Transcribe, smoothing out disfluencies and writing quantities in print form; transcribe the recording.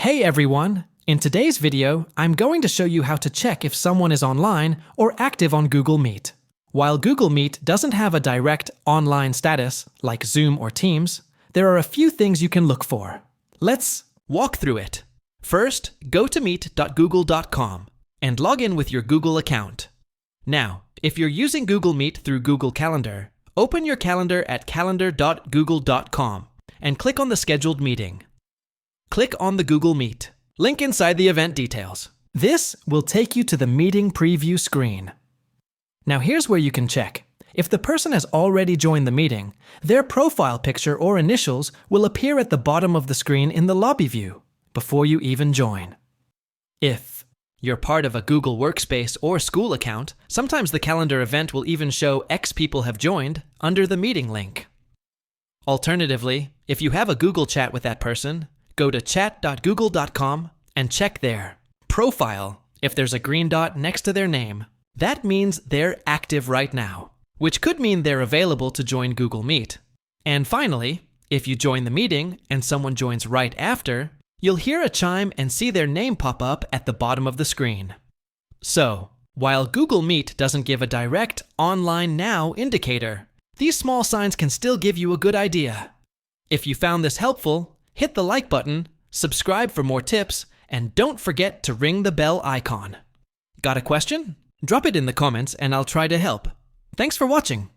Hey everyone! In today's video, I'm going to show you how to check if someone is online or active on Google Meet. While Google Meet doesn't have a direct online status like Zoom or Teams, there are a few things you can look for. Let's walk through it. First, go to meet.google.com and log in with your Google account. Now, if you're using Google Meet through Google Calendar, open your calendar at calendar.google.com and click on the scheduled meeting. Click on the Google Meet. Link inside the event details. This will take you to the meeting preview screen. Now here's where you can check. If the person has already joined the meeting, their profile picture or initials will appear at the bottom of the screen in the lobby view before you even join. If you're part of a Google Workspace or school account, sometimes the calendar event will even show X people have joined under the meeting link. Alternatively, if you have a Google chat with that person, go to chat.google.com and check their profile. If there's a green dot next to their name, that means they're active right now, which could mean they're available to join Google Meet. And finally, if you join the meeting and someone joins right after, you'll hear a chime and see their name pop up at the bottom of the screen. So, while Google Meet doesn't give a direct online now indicator, these small signs can still give you a good idea. If you found this helpful, hit the like button, subscribe for more tips, and don't forget to ring the bell icon. Got a question? Drop it in the comments and I'll try to help. Thanks for watching.